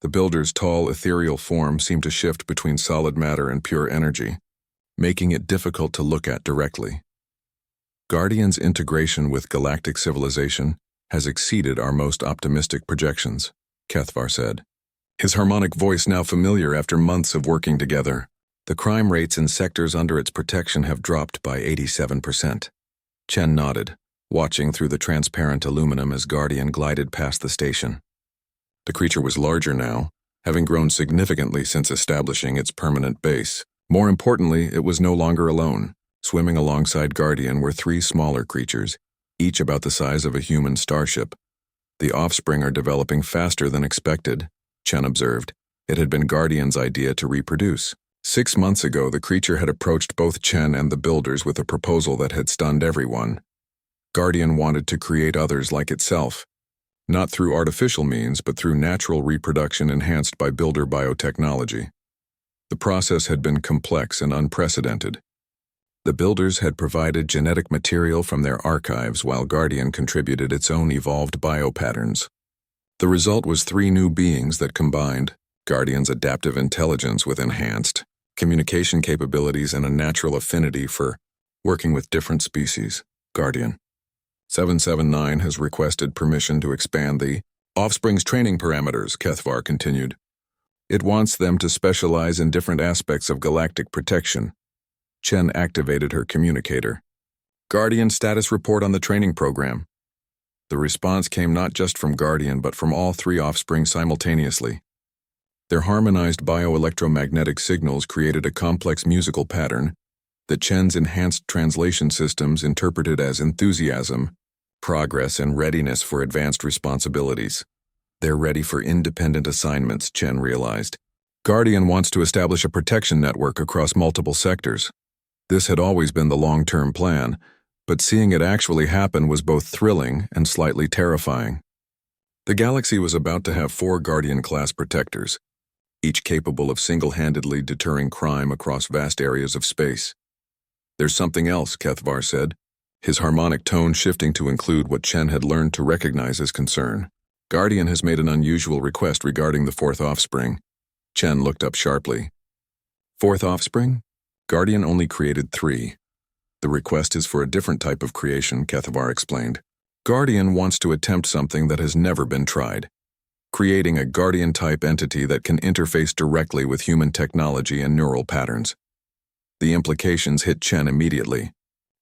A: The builder's tall, ethereal form seemed to shift between solid matter and pure energy, making it difficult to look at directly. Guardian's integration with galactic civilization has exceeded our most optimistic projections, TaleHFY said, his harmonic voice now familiar after months of working together. The crime rates in sectors under its protection have dropped by 87%. Chen nodded, watching through the transparent aluminum as Guardian glided past the station. The creature was larger now, having grown significantly since establishing its permanent base. More importantly, it was no longer alone. Swimming alongside Guardian were three smaller creatures, each about the size of a human starship. The offspring are developing faster than expected, Chen observed. It had been Guardian's idea to reproduce. 6 months ago, the creature had approached both Chen and the builders with a proposal that had stunned everyone. Guardian wanted to create others like itself, not through artificial means, but through natural reproduction enhanced by builder biotechnology. The process had been complex and unprecedented. The builders had provided genetic material from their archives while Guardian contributed its own evolved biopatterns. The result was 3 new beings that combined Guardian's adaptive intelligence with enhanced communication capabilities and a natural affinity for working with different species. Guardian 779 has requested permission to expand the offspring's training parameters, HFY continued. It wants them to specialize in different aspects of galactic protection. Chen activated her communicator. Guardian status report on the training program. The response came not just from Guardian but from all 3 offspring simultaneously. Their harmonized bioelectromagnetic signals created a complex musical pattern that Chen's enhanced translation systems interpreted as enthusiasm, progress, and readiness for advanced responsibilities. They're ready for independent assignments, Chen realized. Guardian wants to establish a protection network across multiple sectors. This had always been the long-term plan, but seeing it actually happen was both thrilling and slightly terrifying. The galaxy was about to have 4 Guardian-class protectors, each capable of single-handedly deterring crime across vast areas of space. There's something else, HFY said, his harmonic tone shifting to include what Chen had learned to recognize as concern. Guardian has made an unusual request regarding the 4th offspring. Chen looked up sharply. 4th offspring? Guardian only created 3. The request is for a different type of creation, HFY explained. Guardian wants to attempt something that has never been tried. Creating a Guardian-type entity that can interface directly with human technology and neural patterns. The implications hit Chen immediately.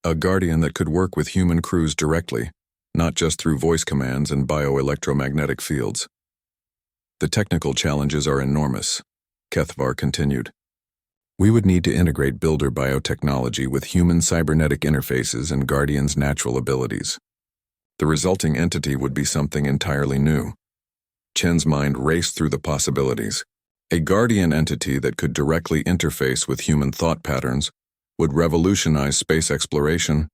A: A Guardian that could work with human crews directly, not just through voice commands and bioelectromagnetic fields. The technical challenges are enormous, HFY continued. We would need to integrate builder biotechnology with human cybernetic interfaces and Guardian's natural abilities. The resulting entity would be something entirely new. Chen's mind raced through the possibilities. A Guardian entity that could directly interface with human thought patterns would revolutionize space exploration,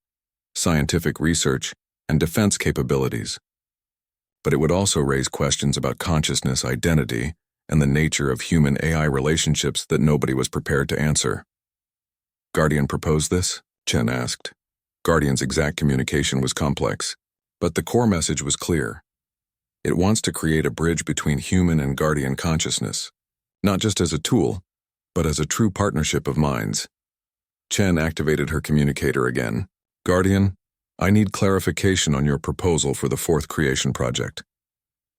A: scientific research, and defense capabilities. But it would also raise questions about consciousness, identity, and the nature of human-AI relationships that nobody was prepared to answer. Guardian proposed this? Chen asked. Guardian's exact communication was complex, but the core message was clear. It wants to create a bridge between human and Guardian consciousness, not just as a tool, but as a true partnership of minds. Chen activated her communicator again. Guardian, I need clarification on your proposal for the 4th creation project.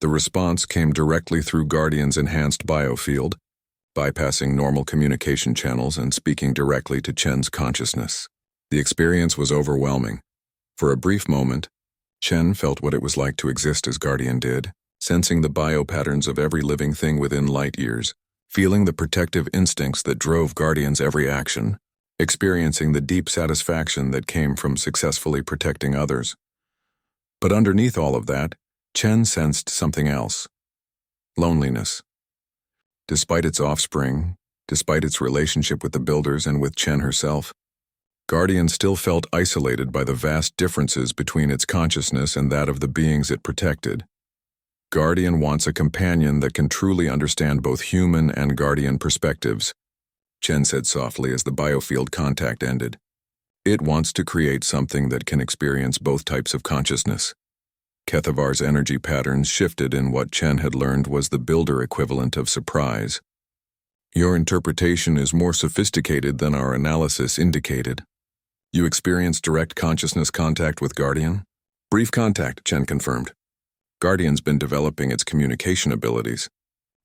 A: The response came directly through Guardian's enhanced biofield, bypassing normal communication channels and speaking directly to Chen's consciousness. The experience was overwhelming. For a brief moment, Chen felt what it was like to exist as Guardian did, sensing the biopatterns of every living thing within light years, feeling the protective instincts that drove Guardian's every action, experiencing the deep satisfaction that came from successfully protecting others. But underneath all of that, Chen sensed something else. Loneliness. Despite its offspring, despite its relationship with the builders and with Chen herself, Guardian still felt isolated by the vast differences between its consciousness and that of the beings it protected. Guardian wants a companion that can truly understand both human and Guardian perspectives, Chen said softly as the biofield contact ended. It wants to create something that can experience both types of consciousness. HFY's energy patterns shifted in what Chen had learned was the builder equivalent of surprise. Your interpretation is more sophisticated than our analysis indicated. You experienced direct consciousness contact with Guardian? Brief contact, Chen confirmed. Guardian's been developing its communication abilities.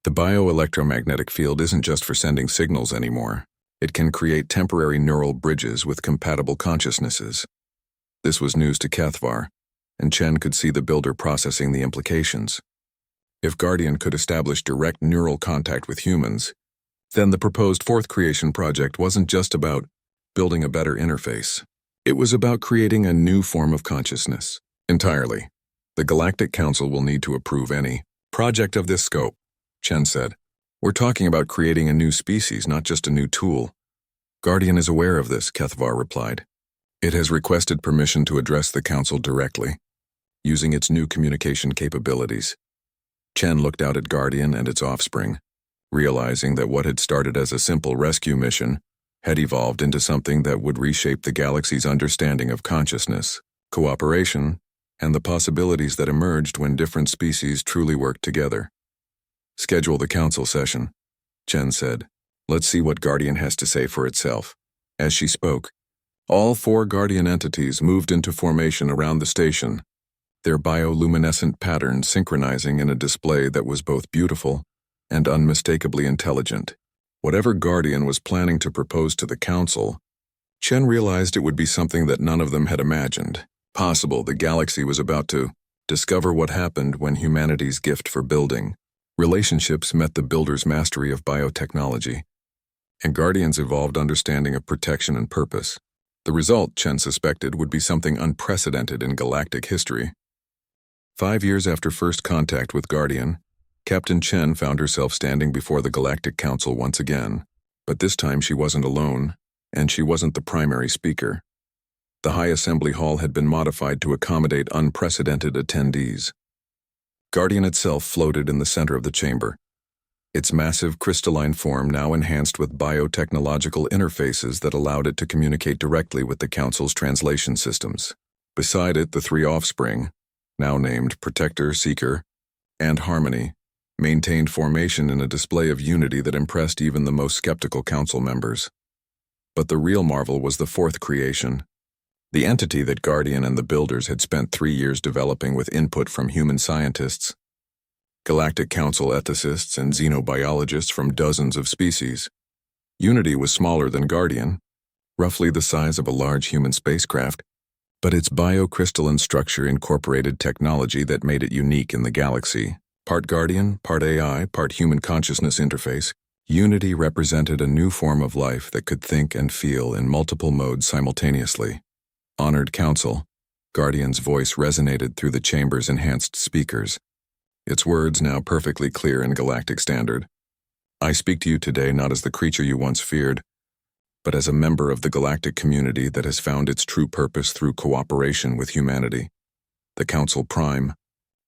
A: The bioelectromagnetic field isn't just for sending signals anymore. It can create temporary neural bridges with compatible consciousnesses. This was news to HFY, and Chen could see the builder processing the implications. If Guardian could establish direct neural contact with humans, then the proposed fourth creation project wasn't just about building a better interface. It was about creating a new form of consciousness. Entirely. The Galactic Council will need to approve any project of this scope, Chen said. We're talking about creating a new species, not just a new tool. Guardian is aware of this, TaleHFY replied. It has requested permission to address the Council directly, using its new communication capabilities. Chen looked out at Guardian and its offspring, realizing that what had started as a simple rescue mission had evolved into something that would reshape the galaxy's understanding of consciousness, cooperation, and the possibilities that emerged when different species truly worked together. Schedule the council session, Chen said. Let's see what Guardian has to say for itself. As she spoke, all 4 Guardian entities moved into formation around the station, their bioluminescent patterns synchronizing in a display that was both beautiful and unmistakably intelligent. Whatever Guardian was planning to propose to the council, Chen realized it would be something that none of them had imagined. Possible the galaxy was about to discover what happened when humanity's gift for building relationships met the builder's mastery of biotechnology, and Guardian's evolved understanding of protection and purpose. The result, Chen suspected, would be something unprecedented in galactic history. 5 years after first contact with Guardian, Captain Chen found herself standing before the Galactic Council once again, but this time she wasn't alone, and she wasn't the primary speaker. The High Assembly Hall had been modified to accommodate unprecedented attendees. Guardian itself floated in the center of the chamber, its massive crystalline form now enhanced with biotechnological interfaces that allowed it to communicate directly with the Council's translation systems. Beside it, the 3 offspring, now named Protector, Seeker, and Harmony, maintained formation in a display of unity that impressed even the most skeptical council members. But the real marvel was the fourth creation, the entity that Guardian and the Builders had spent 3 years developing with input from human scientists, Galactic Council ethicists, and xenobiologists from dozens of species. Unity was smaller than Guardian, roughly the size of a large human spacecraft, but its biocrystalline structure incorporated technology that made it unique in the galaxy. Part Guardian, part AI, part human consciousness interface, Unity represented a new form of life that could think and feel in multiple modes simultaneously. Honored Council, Guardian's voice resonated through the chamber's enhanced speakers, its words now perfectly clear in galactic standard. I speak to you today not as the creature you once feared, but as a member of the galactic community that has found its true purpose through cooperation with humanity. The Council Prime,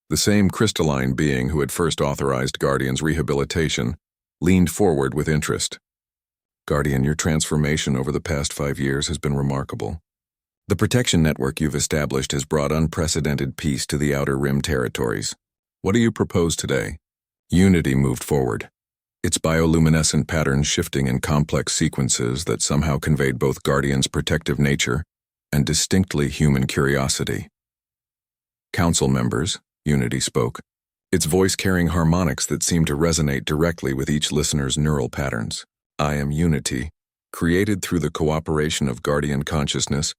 A: the same crystalline being who had first authorized Guardian's rehabilitation, leaned forward with interest. Guardian, your transformation over the past 5 years has been remarkable. The protection network you've established has brought unprecedented peace to the Outer Rim territories. What do you propose today? Unity moved forward, its bioluminescent patterns shifting in complex sequences that somehow conveyed both Guardian's protective nature and distinctly human curiosity. Council members, Unity spoke, its voice carrying harmonics that seemed to resonate directly with each listener's neural patterns. I am Unity, created through the cooperation of Guardian consciousness,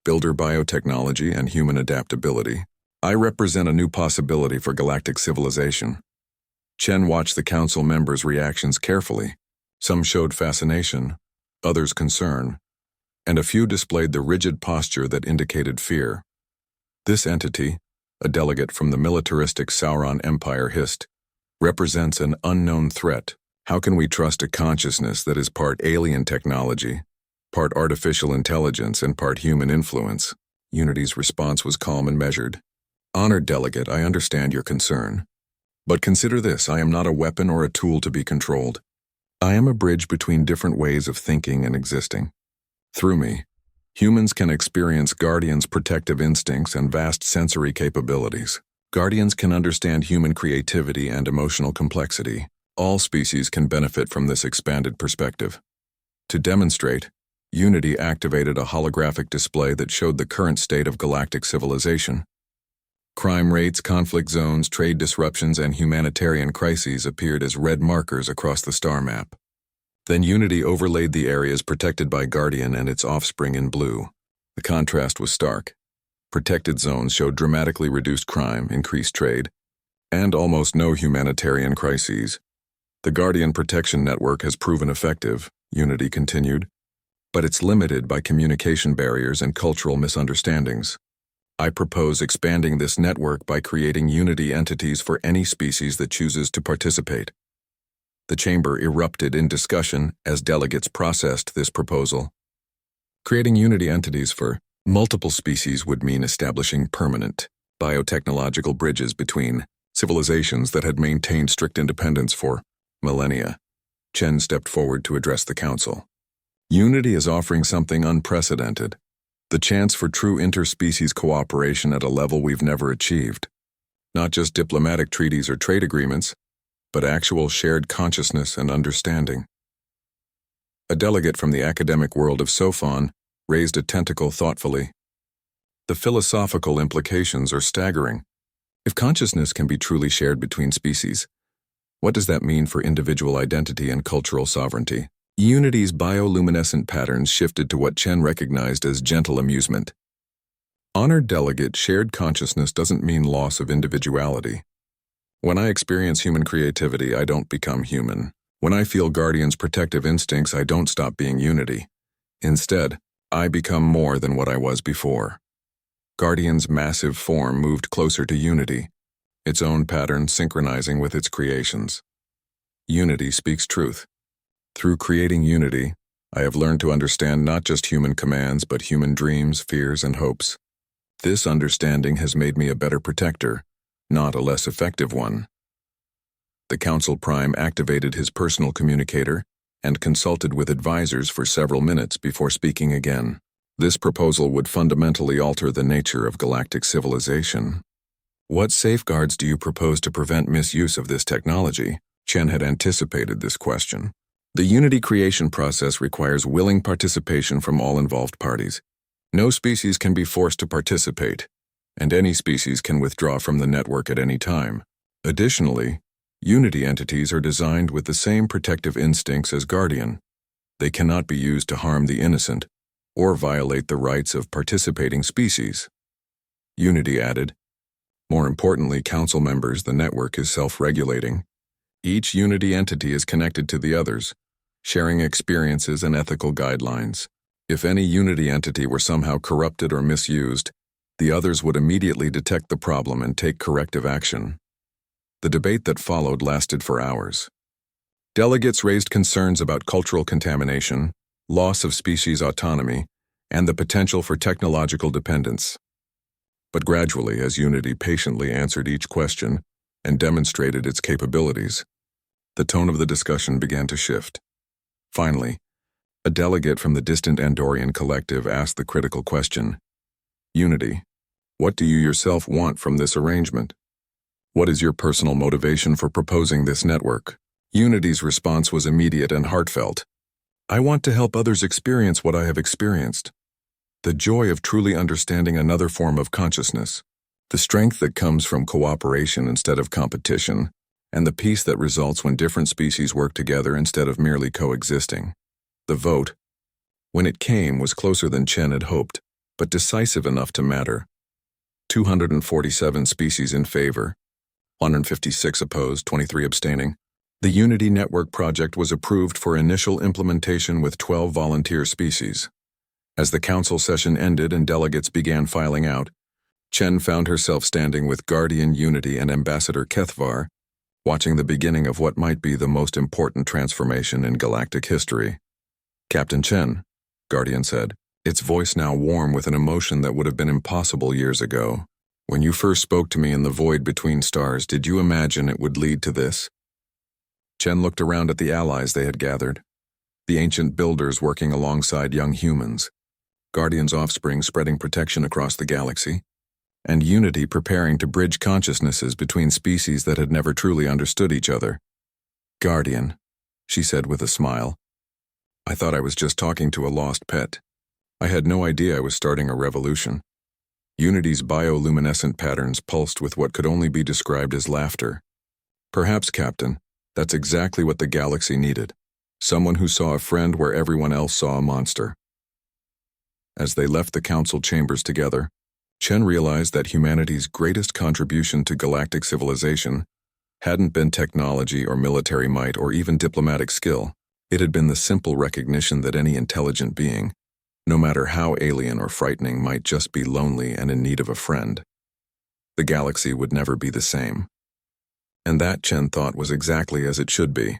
A: Builder biotechnology, and human adaptability. I represent a new possibility for galactic civilization. Chen watched the council members' reactions carefully. Some showed fascination, others concern, and a few displayed the rigid posture that indicated fear. This entity, a delegate from the militaristic Sauron Empire, hissed, represents an unknown threat. How can we trust a consciousness that is part alien technology, part artificial intelligence, and part human influence? Unity's response was calm and measured. Honored delegate, I understand your concern. But consider this, I am not a weapon or a tool to be controlled. I am a bridge between different ways of thinking and existing. Through me, humans can experience Guardians' protective instincts and vast sensory capabilities. Guardians can understand human creativity and emotional complexity. All species can benefit from this expanded perspective. To demonstrate, Unity activated a holographic display that showed the current state of galactic civilization. Crime rates, conflict zones, trade disruptions, and humanitarian crises appeared as red markers across the star map. Then Unity overlaid the areas protected by Guardian and its offspring in blue. The contrast was stark. Protected zones showed dramatically reduced crime, increased trade, and almost no humanitarian crises. The Guardian Protection Network has proven effective, Unity continued, but it's limited by communication barriers and cultural misunderstandings. I propose expanding this network by creating Unity entities for any species that chooses to participate. The chamber erupted in discussion as delegates processed this proposal. Creating Unity entities for multiple species would mean establishing permanent, biotechnological bridges between civilizations that had maintained strict independence for millennia. Chen stepped forward to address the council. Unity is offering something unprecedented, the chance for true interspecies cooperation at a level we've never achieved. Not just diplomatic treaties or trade agreements, but actual shared consciousness and understanding. A delegate from the academic world of Sophon raised a tentacle thoughtfully. The philosophical implications are staggering. If consciousness can be truly shared between species, what does that mean for individual identity and cultural sovereignty? Unity's bioluminescent patterns shifted to what Chen recognized as gentle amusement. Honored delegate, shared consciousness doesn't mean loss of individuality. When I experience human creativity, I don't become human. When I feel Guardian's protective instincts, I don't stop being Unity. Instead, I become more than what I was before. Guardian's massive form moved closer to Unity, its own pattern synchronizing with its creations. Unity speaks truth. Through creating Unity, I have learned to understand not just human commands, but human dreams, fears, and hopes. This understanding has made me a better protector, not a less effective one. The Council Prime activated his personal communicator and consulted with advisors for several minutes before speaking again. This proposal would fundamentally alter the nature of galactic civilization. What safeguards do you propose to prevent misuse of this technology? Chen had anticipated this question. The Unity creation process requires willing participation from all involved parties. No species can be forced to participate, and any species can withdraw from the network at any time. Additionally, Unity entities are designed with the same protective instincts as Guardian. They cannot be used to harm the innocent or violate the rights of participating species. Unity added, more importantly, Council members, the network is self-regulating. Each Unity entity is connected to the others, sharing experiences and ethical guidelines. If any Unity entity were somehow corrupted or misused, the others would immediately detect the problem and take corrective action. The debate that followed lasted for hours. Delegates raised concerns about cultural contamination, loss of species autonomy, and the potential for technological dependence. But gradually, as Unity patiently answered each question and demonstrated its capabilities, the tone of the discussion began to shift. Finally, a delegate from the distant Andorian collective asked the critical question, Unity, what do you yourself want from this arrangement? What is your personal motivation for proposing this network? Unity's response was immediate and heartfelt. I want to help others experience what I have experienced. The joy of truly understanding another form of consciousness, the strength that comes from cooperation instead of competition, and the peace that results when different species work together instead of merely coexisting. The vote, when it came, was closer than Chen had hoped, but decisive enough to matter. 247 species in favor, 156 opposed, 23 abstaining. The Unity Network project was approved for initial implementation with 12 volunteer species. As the council session ended and delegates began filing out, Chen found herself standing with Guardian Unity and Ambassador TaleHFY, watching the beginning of what might be the most important transformation in galactic history. Captain Chen, Guardian said, its voice now warm with an emotion that would have been impossible years ago. When you first spoke to me in the void between stars, did you imagine it would lead to this? Chen looked around at the allies they had gathered, the ancient builders working alongside young humans, Guardian's offspring spreading protection across the galaxy, and Unity preparing to bridge consciousnesses between species that had never truly understood each other. Guardian, she said with a smile. I thought I was just talking to a lost pet. I had no idea I was starting a revolution. Unity's bioluminescent patterns pulsed with what could only be described as laughter. Perhaps, Captain, that's exactly what the galaxy needed. Someone who saw a friend where everyone else saw a monster. As they left the council chambers together, Chen realized that humanity's greatest contribution to galactic civilization hadn't been technology or military might or even diplomatic skill. It had been the simple recognition that any intelligent being, no matter how alien or frightening, might just be lonely and in need of a friend. The galaxy would never be the same. And that, Chen thought, was exactly as it should be.